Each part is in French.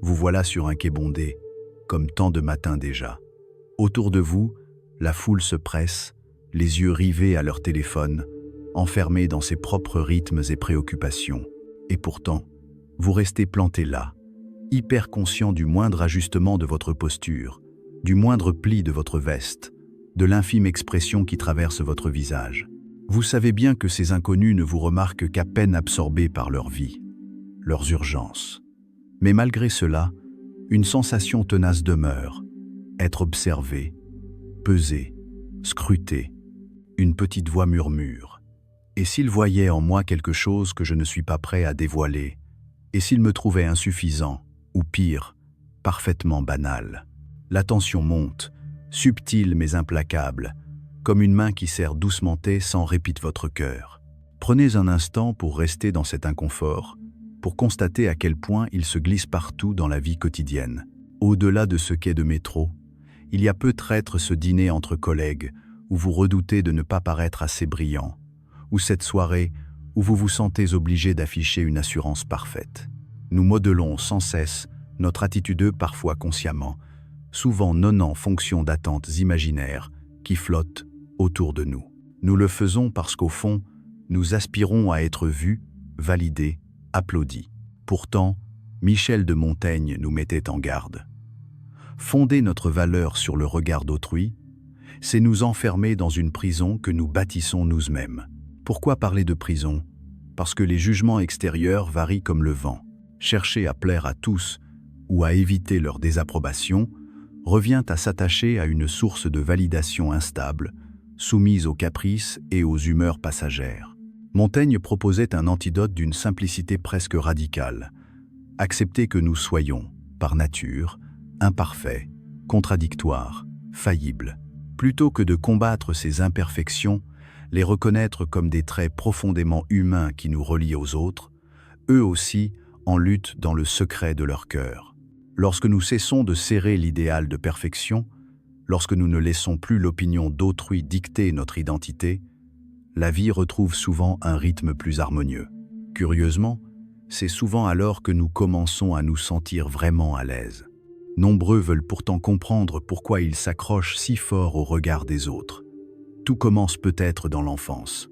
Vous voilà sur un quai bondé, comme tant de matins déjà. Autour de vous, la foule se presse, les yeux rivés à leur téléphone, enfermés dans ses propres rythmes et préoccupations. Et pourtant, vous restez planté là, hyper conscient du moindre ajustement de votre posture, du moindre pli de votre veste, de l'infime expression qui traverse votre visage. Vous savez bien que ces inconnus ne vous remarquent qu'à peine absorbés par leur vie, leurs urgences. Mais malgré cela, une sensation tenace demeure, être observé, pesé, scruté. Une petite voix murmure. Et s'il voyait en moi quelque chose que je ne suis pas prêt à dévoiler, et s'il me trouvait insuffisant, ou pire, parfaitement banal. La tension monte, subtile mais implacable, comme une main qui serre doucement sans répite votre cœur. Prenez un instant pour rester dans cet inconfort, pour constater à quel point il se glisse partout dans la vie quotidienne. Au-delà de ce quai de métro, il y a peut-être ce dîner entre collègues où vous redoutez de ne pas paraître assez brillant, ou cette soirée où vous vous sentez obligé d'afficher une assurance parfaite. Nous modelons sans cesse notre attitude parfois consciemment, souvent non en fonction d'attentes imaginaires qui flottent autour de nous. Nous le faisons parce qu'au fond, nous aspirons à être vus, validés, applaudis. Pourtant, Michel de Montaigne nous mettait en garde. Fonder notre valeur sur le regard d'autrui, c'est nous enfermer dans une prison que nous bâtissons nous-mêmes. Pourquoi parler de prison? Parce que les jugements extérieurs varient comme le vent. Chercher à plaire à tous ou à éviter leur désapprobation revient à s'attacher à une source de validation instable, soumise aux caprices et aux humeurs passagères. Montaigne proposait un antidote d'une simplicité presque radicale. Accepter que nous soyons, par nature, imparfaits, contradictoires, faillibles. Plutôt que de combattre ces imperfections, les reconnaître comme des traits profondément humains qui nous relient aux autres, eux aussi en lutte dans le secret de leur cœur. Lorsque nous cessons de serrer l'idéal de perfection, lorsque nous ne laissons plus l'opinion d'autrui dicter notre identité, la vie retrouve souvent un rythme plus harmonieux. Curieusement, c'est souvent alors que nous commençons à nous sentir vraiment à l'aise. Nombreux veulent pourtant comprendre pourquoi ils s'accrochent si fort au regard des autres. Tout commence peut-être dans l'enfance.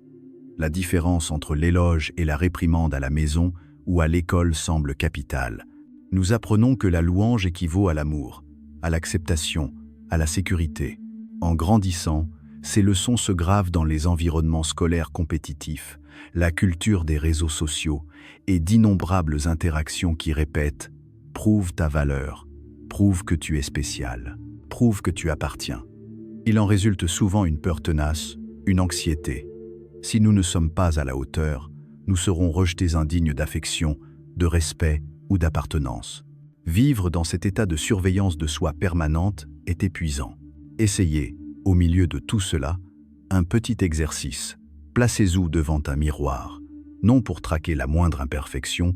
La différence entre l'éloge et la réprimande à la maison ou à l'école semble capitale. Nous apprenons que la louange équivaut à l'amour, à l'acceptation, à la sécurité. En grandissant, ces leçons se gravent dans les environnements scolaires compétitifs, la culture des réseaux sociaux et d'innombrables interactions qui répètent « Prouve ta valeur ». Prouve que tu es spécial, prouve que tu appartiens. Il en résulte souvent une peur tenace, une anxiété. Si nous ne sommes pas à la hauteur, nous serons rejetés indignes d'affection, de respect ou d'appartenance. Vivre dans cet état de surveillance de soi permanente est épuisant. Essayez, au milieu de tout cela, un petit exercice. Placez-vous devant un miroir, non pour traquer la moindre imperfection,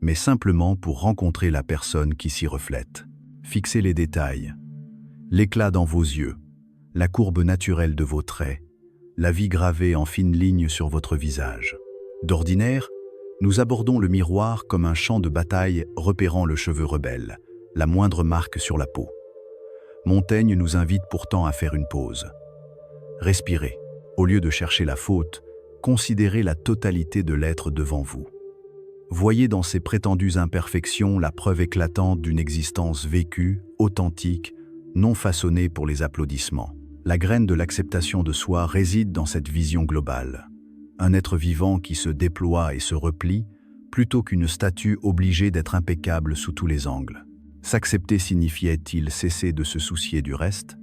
mais simplement pour rencontrer la personne qui s'y reflète. Fixez les détails, l'éclat dans vos yeux, la courbe naturelle de vos traits, la vie gravée en fines lignes sur votre visage. D'ordinaire, nous abordons le miroir comme un champ de bataille repérant le cheveu rebelle, la moindre marque sur la peau. Montaigne nous invite pourtant à faire une pause. Respirez. Au lieu de chercher la faute, considérez la totalité de l'être devant vous. Voyez dans ces prétendues imperfections la preuve éclatante d'une existence vécue, authentique, non façonnée pour les applaudissements. La graine de l'acceptation de soi réside dans cette vision globale. Un être vivant qui se déploie et se replie, plutôt qu'une statue obligée d'être impeccable sous tous les angles. S'accepter signifiait-il cesser de se soucier du reste?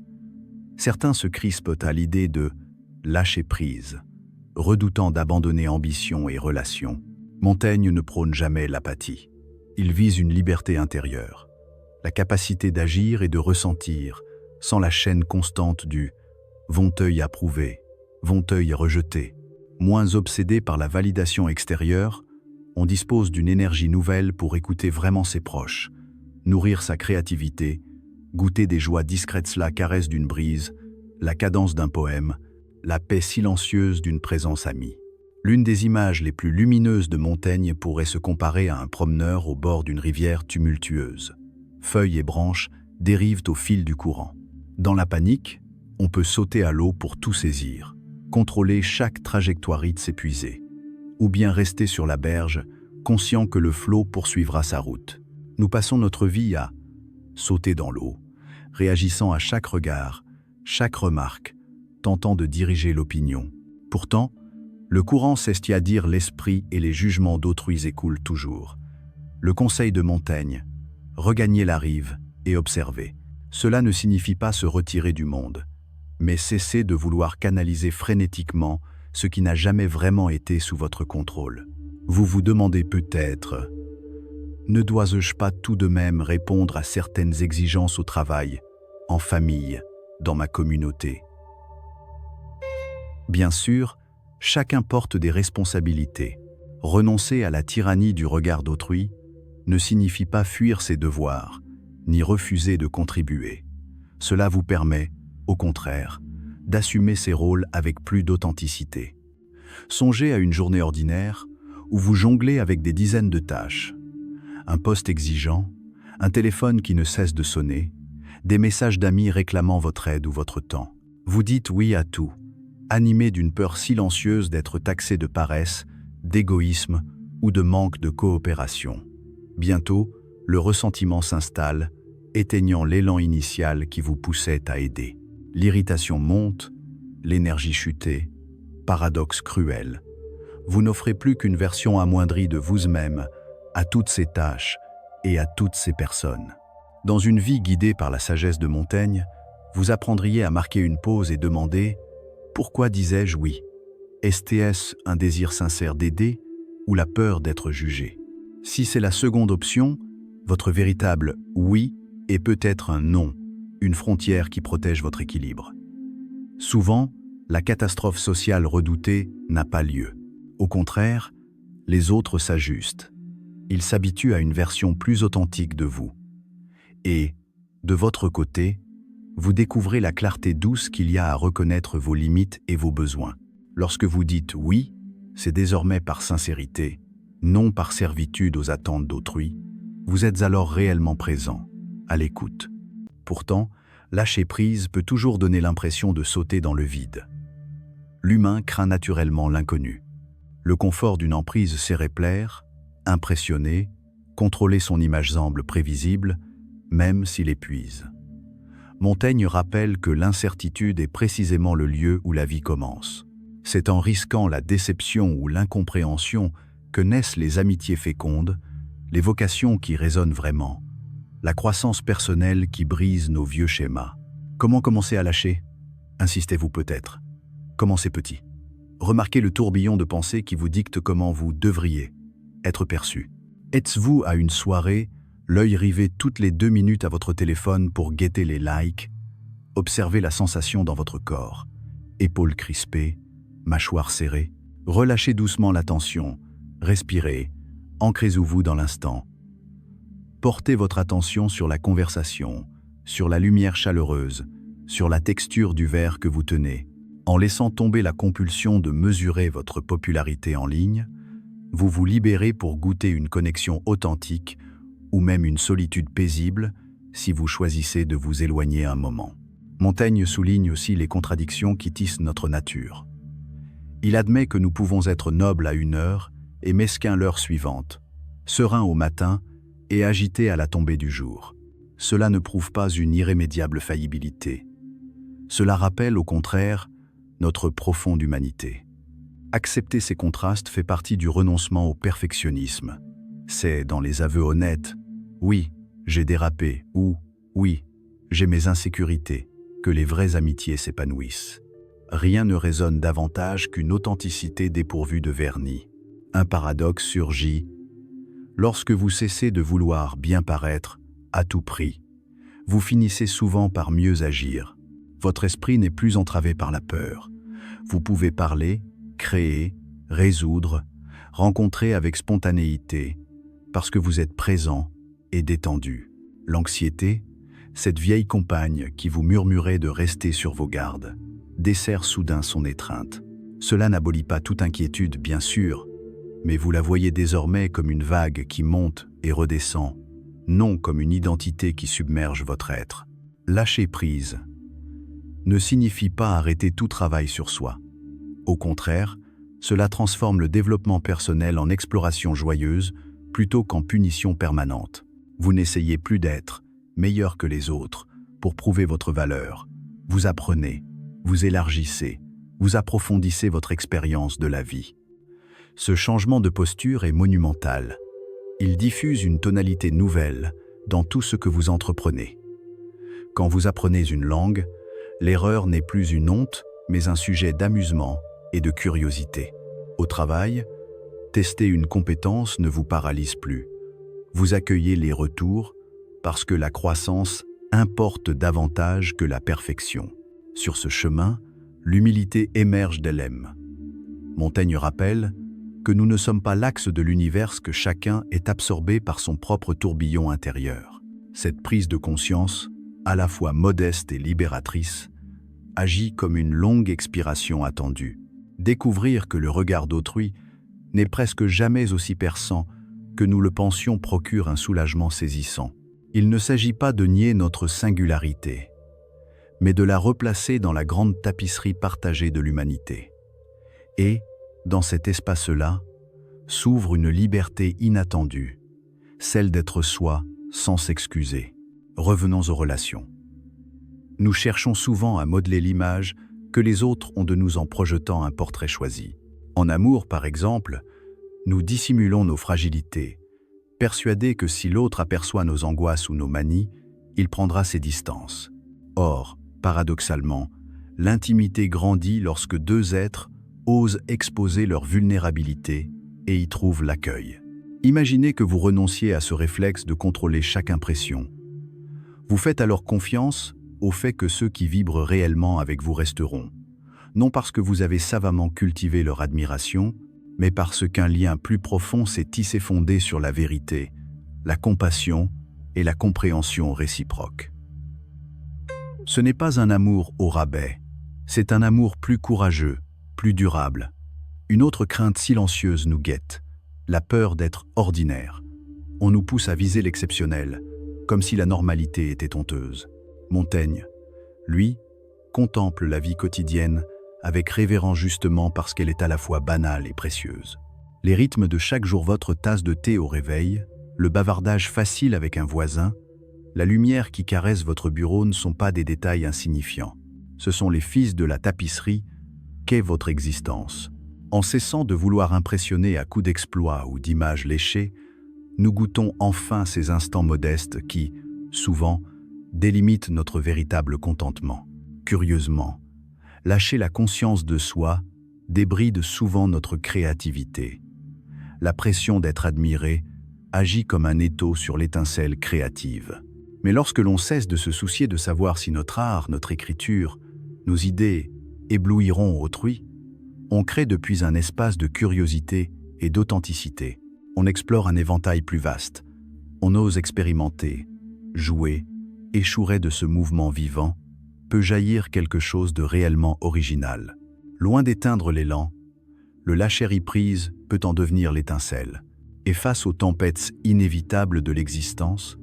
Certains se crispent à l'idée de lâcher prise, redoutant d'abandonner ambition et relations. Montaigne ne prône jamais l'apathie. Il vise une liberté intérieure, la capacité d'agir et de ressentir, sans la chaîne constante du « vont-œil approuvé »,« vont-œil rejeté ». Moins obsédé par la validation extérieure, on dispose d'une énergie nouvelle pour écouter vraiment ses proches, nourrir sa créativité, goûter des joies discrètes, la caresse d'une brise, la cadence d'un poème, la paix silencieuse d'une présence amie. L'une des images les plus lumineuses de Montaigne pourrait se comparer à un promeneur au bord d'une rivière tumultueuse. feuilles et branches dérivent au fil du courant. Dans la panique, on peut sauter à l'eau pour tout saisir, contrôler chaque trajectoire de s'épuiser, ou bien rester sur la berge, conscient que le flot poursuivra sa route. Nous passons notre vie à sauter dans l'eau, réagissant à chaque regard, chaque remarque, tentant de diriger l'opinion. Pourtant, le courant c'est-à-dire l'esprit et les jugements d'autrui écoulent toujours. Le conseil de Montaigne, regagner la rive et observer. Cela ne signifie pas se retirer du monde, mais cesser de vouloir canaliser frénétiquement ce qui n'a jamais vraiment été sous votre contrôle. Vous vous demandez peut-être, ne dois-je pas tout de même répondre à certaines exigences au travail, en famille, dans ma communauté? Bien sûr, chacun porte des responsabilités. Renoncer à la tyrannie du regard d'autrui ne signifie pas fuir ses devoirs, ni refuser de contribuer. Cela vous permet, au contraire, d'assumer ces rôles avec plus d'authenticité. Songez à une journée ordinaire où vous jonglez avec des dizaines de tâches. Un poste exigeant, un téléphone qui ne cesse de sonner, des messages d'amis réclamant votre aide ou votre temps. Vous dites oui à tout, animé d'une peur silencieuse d'être taxé de paresse, d'égoïsme ou de manque de coopération. Bientôt, le ressentiment s'installe, éteignant l'élan initial qui vous poussait à aider. L'irritation monte, l'énergie chutait, paradoxe cruel. Vous n'offrez plus qu'une version amoindrie de vous-même à toutes ces tâches et à toutes ces personnes. Dans une vie guidée par la sagesse de Montaigne, vous apprendriez à marquer une pause et demander « Pourquoi disais-je oui ? Est-ce un désir sincère d'aider ou la peur d'être jugé ?» Si c'est la seconde option, votre véritable « oui » est peut-être un « non », une frontière qui protège votre équilibre. Souvent, la catastrophe sociale redoutée n'a pas lieu. Au contraire, les autres s'ajustent. Ils s'habituent à une version plus authentique de vous. Et, de votre côté, vous découvrez la clarté douce qu'il y a à reconnaître vos limites et vos besoins. Lorsque vous dites « oui », c'est désormais par sincérité, non par servitude aux attentes d'autrui. Vous êtes alors réellement présent, à l'écoute. Pourtant, lâcher prise peut toujours donner l'impression de sauter dans le vide. L'humain craint naturellement l'inconnu. Le confort d'une emprise serrée plaire, impressionner, contrôler son image semble prévisible, même s'il épuise. Montaigne rappelle que l'incertitude est précisément le lieu où la vie commence. C'est en risquant la déception ou l'incompréhension que naissent les amitiés fécondes, les vocations qui résonnent vraiment, la croissance personnelle qui brise nos vieux schémas. Comment commencer à lâcher? Insistez-vous peut-être. Commencez petit. Remarquez le tourbillon de pensées qui vous dicte comment vous devriez être perçu. Êtes-vous à une soirée, l'œil rivé toutes les 2 minutes à votre téléphone pour guetter les likes? Observez la sensation dans votre corps. Épaules crispées, mâchoire serrée. Relâchez doucement la tension. Respirez. Ancrez-vous dans l'instant. Portez votre attention sur la conversation, sur la lumière chaleureuse, sur la texture du verre que vous tenez. En laissant tomber la compulsion de mesurer votre popularité en ligne, vous vous libérez pour goûter une connexion authentique ou même une solitude paisible si vous choisissez de vous éloigner un moment. Montaigne souligne aussi les contradictions qui tissent notre nature. Il admet que nous pouvons être nobles à une heure et mesquins l'heure suivante, sereins au matin et agités à la tombée du jour. Cela ne prouve pas une irrémédiable faillibilité. Cela rappelle au contraire notre profonde humanité. Accepter ces contrastes fait partie du renoncement au perfectionnisme. C'est dans les aveux honnêtes « oui, j'ai dérapé » ou « oui, j'ai mes insécurités » que les vraies amitiés s'épanouissent. Rien ne résonne davantage qu'une authenticité dépourvue de vernis. Un paradoxe surgit. Lorsque vous cessez de vouloir bien paraître, à tout prix, vous finissez souvent par mieux agir. Votre esprit n'est plus entravé par la peur. Vous pouvez parler, créer, résoudre, rencontrer avec spontanéité, parce que vous êtes présent et détendu. L'anxiété, cette vieille compagne qui vous murmurait de rester sur vos gardes, dessert soudain son étreinte. Cela n'abolit pas toute inquiétude, bien sûr, mais vous la voyez désormais comme une vague qui monte et redescend, non comme une identité qui submerge votre être. Lâcher prise ne signifie pas arrêter tout travail sur soi. Au contraire, cela transforme le développement personnel en exploration joyeuse plutôt qu'en punition permanente. Vous n'essayez plus d'être meilleur que les autres pour prouver votre valeur. Vous apprenez, vous élargissez, vous approfondissez votre expérience de la vie. Ce changement de posture est monumental. Il diffuse une tonalité nouvelle dans tout ce que vous entreprenez. Quand vous apprenez une langue, l'erreur n'est plus une honte, mais un sujet d'amusement et de curiosité. Au travail, tester une compétence ne vous paralyse plus. Vous accueillez les retours parce que la croissance importe davantage que la perfection. Sur ce chemin, l'humilité émerge d'elle-même. Montaigne rappelle que nous ne sommes pas l'axe de l'univers, que chacun est absorbé par son propre tourbillon intérieur. Cette prise de conscience, à la fois modeste et libératrice, agit comme une longue expiration attendue. Découvrir que le regard d'autrui n'est presque jamais aussi perçant que nous le pensions procure un soulagement saisissant. Il ne s'agit pas de nier notre singularité, mais de la replacer dans la grande tapisserie partagée de l'humanité. Et, dans cet espace-là, s'ouvre une liberté inattendue, celle d'être soi sans s'excuser. Revenons aux relations. Nous cherchons souvent à modeler l'image que les autres ont de nous en projetant un portrait choisi. En amour, par exemple, nous dissimulons nos fragilités, persuadés que si l'autre aperçoit nos angoisses ou nos manies, il prendra ses distances. Or, paradoxalement, l'intimité grandit lorsque deux êtres osent exposer leur vulnérabilité et y trouvent l'accueil. Imaginez que vous renonciez à ce réflexe de contrôler chaque impression. Vous faites alors confiance au fait que ceux qui vibrent réellement avec vous resteront, non parce que vous avez savamment cultivé leur admiration, mais parce qu'un lien plus profond s'est tissé fondé sur la vérité, la compassion et la compréhension réciproque. Ce n'est pas un amour au rabais, c'est un amour plus courageux, plus durable. Une autre crainte silencieuse nous guette, la peur d'être ordinaire. On nous pousse à viser l'exceptionnel, comme si la normalité était honteuse. Montaigne, lui, contemple la vie quotidienne avec révérence justement parce qu'elle est à la fois banale et précieuse. Les rythmes de chaque jour, votre tasse de thé au réveil, le bavardage facile avec un voisin, la lumière qui caresse votre bureau ne sont pas des détails insignifiants. Ce sont les fils de la tapisserie qu'est votre existence. En cessant de vouloir impressionner à coups d'exploits ou d'images léchées, nous goûtons enfin ces instants modestes qui, souvent, délimitent notre véritable contentement. Curieusement, lâcher la conscience de soi débride souvent notre créativité. La pression d'être admiré agit comme un étau sur l'étincelle créative. Mais lorsque l'on cesse de se soucier de savoir si notre art, notre écriture, nos idées éblouiront autrui, on crée depuis un espace de curiosité et d'authenticité. On explore un éventail plus vaste. On ose expérimenter, jouer, échouer de ce mouvement vivant, peut jaillir quelque chose de réellement original. Loin d'éteindre l'élan, le lâcher-prise peut en devenir l'étincelle. Et face aux tempêtes inévitables de l'existence,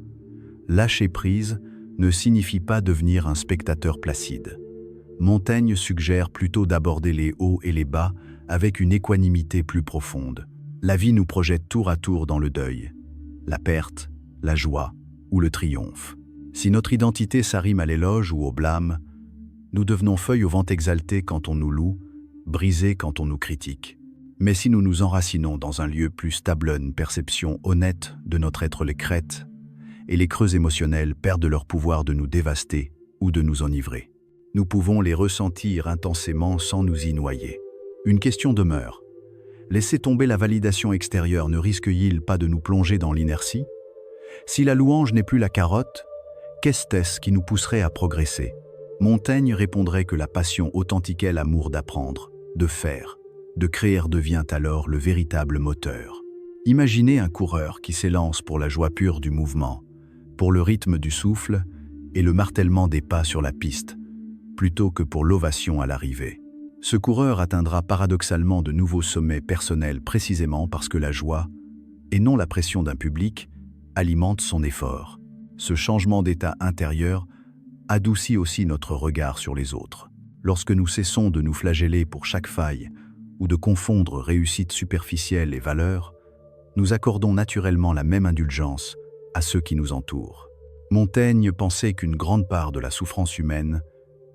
lâcher prise ne signifie pas devenir un spectateur placide. Montaigne suggère plutôt d'aborder les hauts et les bas avec une équanimité plus profonde. La vie nous projette tour à tour dans le deuil, la perte, la joie ou le triomphe. Si notre identité s'arrime à l'éloge ou au blâme, nous devenons feuilles au vent exaltées quand on nous loue, brisées quand on nous critique. Mais si nous nous enracinons dans un lieu plus stable, une perception honnête de notre être, les crêtes et les creux émotionnels perdent leur pouvoir de nous dévaster ou de nous enivrer. Nous pouvons les ressentir intensément sans nous y noyer. Une question demeure. Laisser tomber la validation extérieure ne risque-t-il pas de nous plonger dans l'inertie? Si la louange n'est plus la carotte, qu'est-ce qui nous pousserait à progresser? Montaigne répondrait que la passion authentique est l'amour d'apprendre, de faire, de créer devient alors le véritable moteur. Imaginez un coureur qui s'élance pour la joie pure du mouvement, pour le rythme du souffle et le martèlement des pas sur la piste, plutôt que pour l'ovation à l'arrivée. Ce coureur atteindra paradoxalement de nouveaux sommets personnels précisément parce que la joie, et non la pression d'un public, alimente son effort. Ce changement d'état intérieur adoucit aussi notre regard sur les autres. Lorsque nous cessons de nous flageller pour chaque faille ou de confondre réussite superficielle et valeur, nous accordons naturellement la même indulgence à ceux qui nous entourent. Montaigne pensait qu'une grande part de la souffrance humaine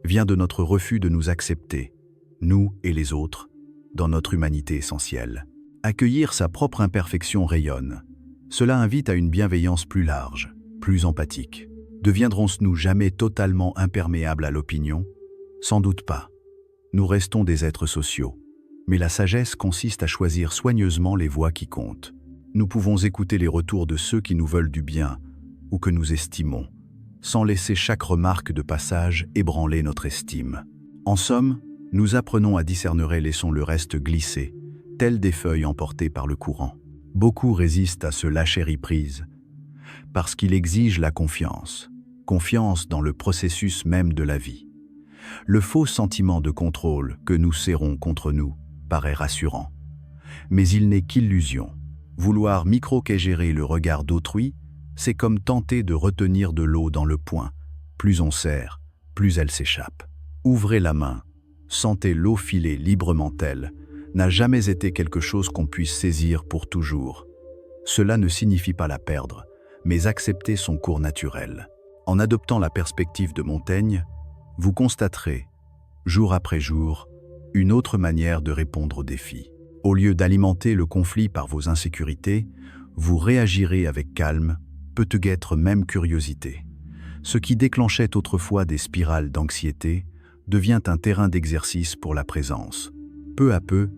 vient de notre refus de nous accepter, nous et les autres, dans notre humanité essentielle. Accueillir sa propre imperfection rayonne. Cela invite à une bienveillance plus large, plus empathique. Deviendrons-nous jamais totalement imperméables à l'opinion? Sans doute pas. Nous restons des êtres sociaux. Mais la sagesse consiste à choisir soigneusement les voix qui comptent. Nous pouvons écouter les retours de ceux qui nous veulent du bien ou que nous estimons, sans laisser chaque remarque de passage ébranler notre estime. En somme, nous apprenons à discerner et laissons le reste glisser, telles des feuilles emportées par le courant. Beaucoup résistent à ce lâcher-prise, parce qu'il exige la confiance dans le processus même de la vie. Le faux sentiment de contrôle que nous serrons contre nous paraît rassurant. Mais il n'est qu'illusion. Vouloir micro-gérer le regard d'autrui, c'est comme tenter de retenir de l'eau dans le poing. Plus on serre, plus elle s'échappe. Ouvrez la main, sentez l'eau filer librement elle, n'a jamais été quelque chose qu'on puisse saisir pour toujours. Cela ne signifie pas la perdre, mais accepter son cours naturel. En adoptant la perspective de Montaigne, vous constaterez, jour après jour, une autre manière de répondre aux défis. Au lieu d'alimenter le conflit par vos insécurités, vous réagirez avec calme, peut-être même curiosité. Ce qui déclenchait autrefois des spirales d'anxiété devient un terrain d'exercice pour la présence. Peu à peu,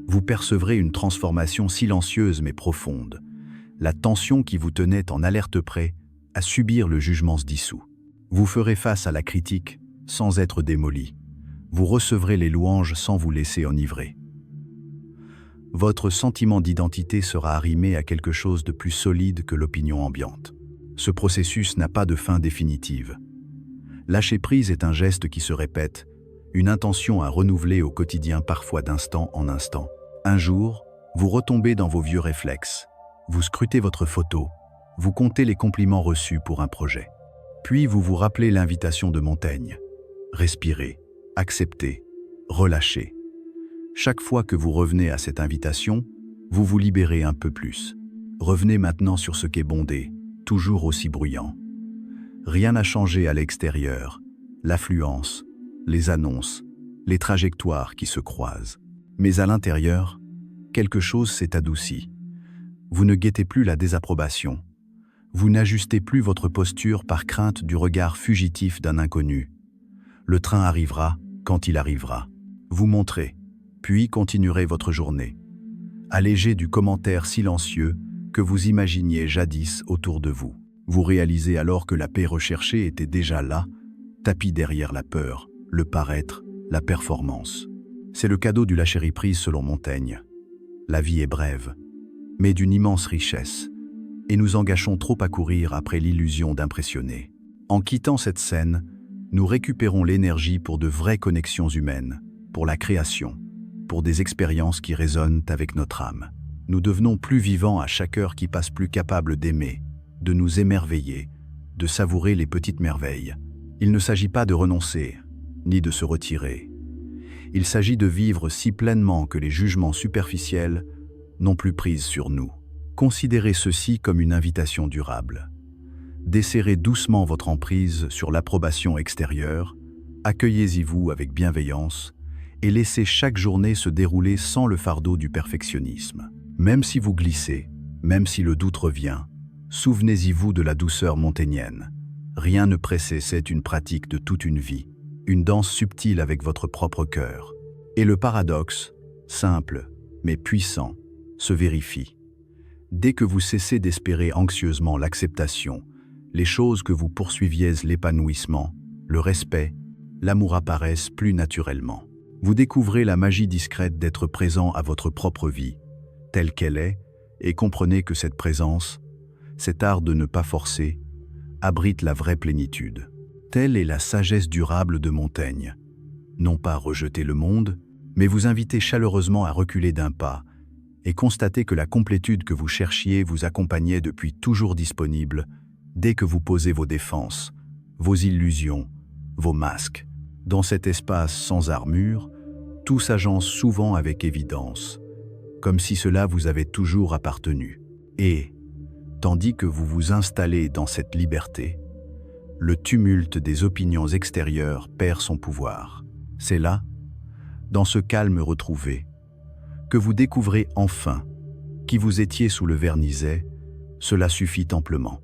vous percevrez une transformation silencieuse mais profonde. La tension qui vous tenait en alerte prêt à subir le jugement se dissout. Vous ferez face à la critique sans être démoli. Vous recevrez les louanges sans vous laisser enivrer. Votre sentiment d'identité sera arrimé à quelque chose de plus solide que l'opinion ambiante. Ce processus n'a pas de fin définitive. Lâcher prise est un geste qui se répète, une intention à renouveler au quotidien parfois d'instant en instant. Un jour, vous retombez dans vos vieux réflexes. Vous scrutez votre photo, vous comptez les compliments reçus pour un projet. Puis vous vous rappelez l'invitation de Montaigne. Respirez, acceptez, relâchez. Chaque fois que vous revenez à cette invitation, vous vous libérez un peu plus. Revenez maintenant sur ce qu'est bondé, toujours aussi bruyant. Rien n'a changé à l'extérieur, l'affluence, les annonces, les trajectoires qui se croisent. Mais à l'intérieur, quelque chose s'est adouci. Vous ne guettez plus la désapprobation. Vous n'ajustez plus votre posture par crainte du regard fugitif d'un inconnu. Le train arrivera quand il arrivera. Vous montrez, puis continuerez votre journée, allégé du commentaire silencieux que vous imaginiez jadis autour de vous. Vous réalisez alors que la paix recherchée était déjà là, tapie derrière la peur, le paraître, la performance. C'est le cadeau du lâcher-prise selon Montaigne. La vie est brève, mais d'une immense richesse, et nous engagons trop à courir après l'illusion d'impressionner. En quittant cette scène, nous récupérons l'énergie pour de vraies connexions humaines, pour la création, pour des expériences qui résonnent avec notre âme. Nous devenons plus vivants à chaque heure qui passe, plus capables d'aimer, de nous émerveiller, de savourer les petites merveilles. Il ne s'agit pas de renoncer, ni de se retirer. Il s'agit de vivre si pleinement que les jugements superficiels n'ont plus prise sur nous. Considérez ceci comme une invitation durable. Desserrez doucement votre emprise sur l'approbation extérieure, accueillez-y-vous avec bienveillance, et laissez chaque journée se dérouler sans le fardeau du perfectionnisme. Même si vous glissez, même si le doute revient, souvenez-y-vous de la douceur montaignienne. Rien ne pressé, c'est une pratique de toute une vie, une danse subtile avec votre propre cœur. Et le paradoxe, simple mais puissant, se vérifie. Dès que vous cessez d'espérer anxieusement l'acceptation, les choses que vous poursuiviez, l'épanouissement, le respect, l'amour apparaissent plus naturellement. Vous découvrez la magie discrète d'être présent à votre propre vie, telle qu'elle est, et comprenez que cette présence, cet art de ne pas forcer, abrite la vraie plénitude. Telle est la sagesse durable de Montaigne. Non pas rejeter le monde, mais vous inviter chaleureusement à reculer d'un pas et constatez que la complétude que vous cherchiez vous accompagnait depuis toujours disponible, dès que vous posez vos défenses, vos illusions, vos masques. Dans cet espace sans armure, tout s'agence souvent avec évidence, comme si cela vous avait toujours appartenu. Et, tandis que vous vous installez dans cette liberté, le tumulte des opinions extérieures perd son pouvoir. C'est là, dans ce calme retrouvé, que vous découvrez enfin qui vous étiez sous le verniset. Cela suffit amplement.